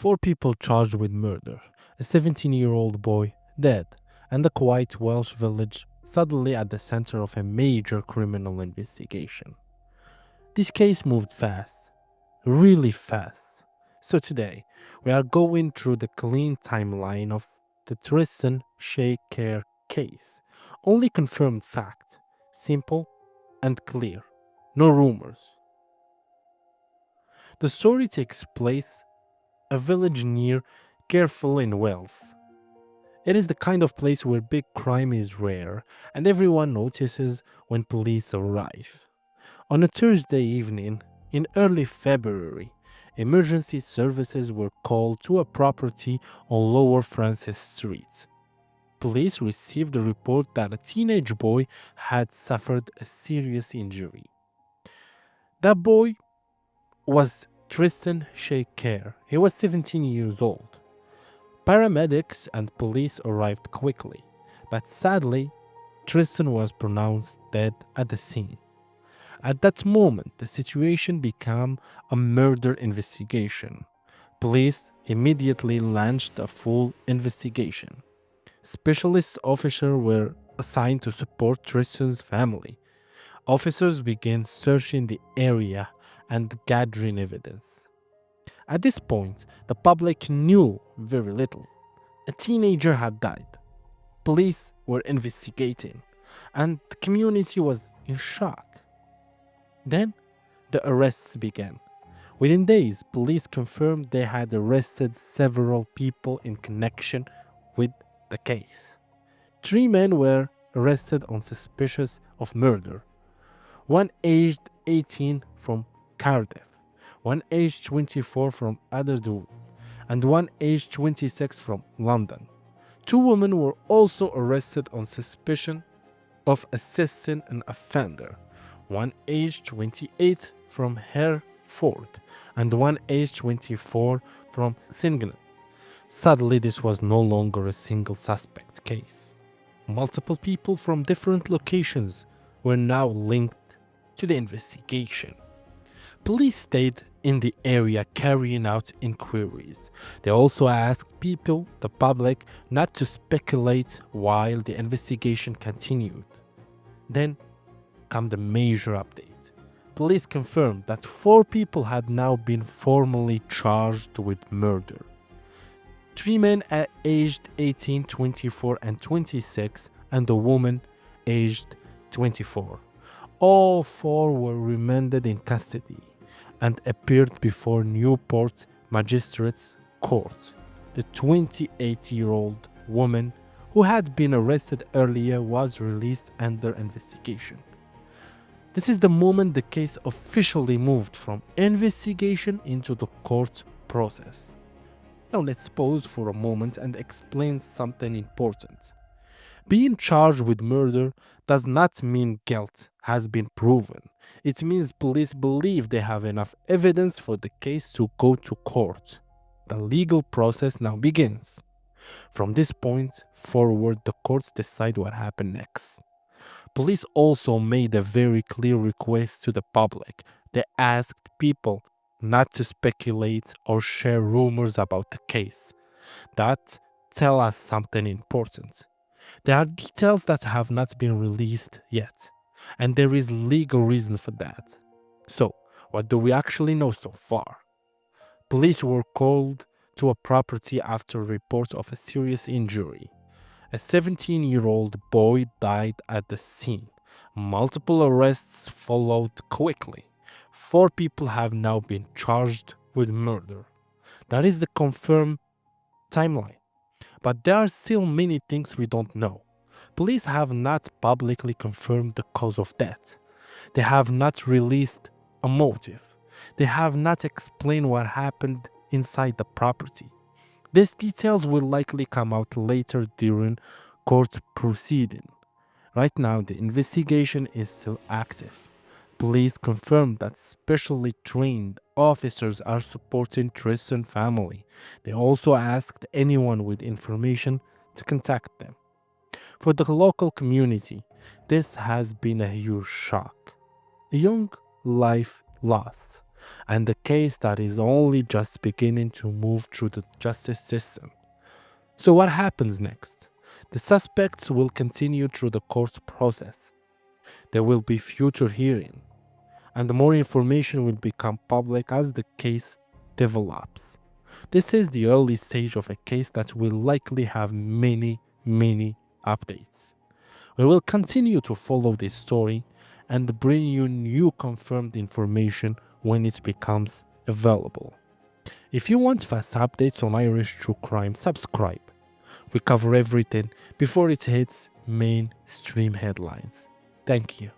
Four people charged with murder, a 17-year-old boy dead, and a quiet Welsh village suddenly at the center of a major criminal investigation. This case moved fast, really fast. So today, we are going through the clean timeline of the Tristan Shae Kerr case. Only confirmed fact, simple and clear, no rumors. The story takes place a village near Careful in Wales. It is the kind of place where big crime is rare and everyone notices when police arrive. On a Thursday evening in early February, emergency services were called to a property on Lower Francis Street. Police received a report that a teenage boy had suffered a serious injury. That boy was Tristan Shae Kerr. He was 17 years old. Paramedics and police arrived quickly, but sadly, Tristan was pronounced dead at the scene. At that moment, the situation became a murder investigation. Police immediately launched a full investigation. Specialist officers were assigned to support Tristan's family. Officers began searching the area and gathering evidence. At this point, the public knew very little. A teenager had died. Police were investigating, and the community was in shock. Then, the arrests began. Within days, police confirmed they had arrested several people in connection with the case. 3 men were arrested on suspicion of murder. One aged 18 from Cardiff, one aged 24 from Aberdeen, and one aged 26 from London. 2 women were also arrested on suspicion of assisting an offender, one aged 28 from Hereford and one aged 24 from Singleton. Sadly, this was no longer a single suspect case. Multiple people from different locations were now linked to the investigation. Police stayed in the area carrying out inquiries. They also asked people, the public, not to speculate while the investigation continued. Then came the major update. Police confirmed that 4 people had now been formally charged with murder. 3 men aged 18, 24, and 26, and a woman aged 24. All 4 were remanded in custody and appeared before Newport Magistrates Court. The 28-year-old woman who had been arrested earlier was released under investigation. This is the moment the case officially moved from investigation into the court process. Now let's pause for a moment and explain something important. Being charged with murder does not mean guilt has been proven. It means police believe they have enough evidence for the case to go to court. The legal process now begins. From this point forward, the courts decide what happened next. Police also made a very clear request to the public. They asked people not to speculate or share rumors about the case. That tells us something important. There are details that have not been released yet, and there is legal reason for that. So, what do we actually know so far? Police were called to a property after a report of a serious injury. A 17-year-old boy died at the scene. Multiple arrests followed quickly. 4 people have now been charged with murder. That is the confirmed timeline. But there are still many things we don't know. Police have not publicly confirmed the cause of death. They have not released a motive. They have not explained what happened inside the property. These details will likely come out later during court proceeding. Right now, the investigation is still active. Police confirmed that specially trained officers are supporting Tristan's family. They also asked anyone with information to contact them. For the local community, this has been a huge shock. A young life lost. and a case that is only just beginning to move through the justice system. So, what happens next? The suspects will continue through the court process. There will be future hearing, and more information will become public as the case develops. This is the early stage of a case that will likely have many updates. We will continue to follow this story and bring you new confirmed information when it becomes available. If you want fast updates on Irish true crime, subscribe. We cover everything before it hits mainstream headlines. Thank you.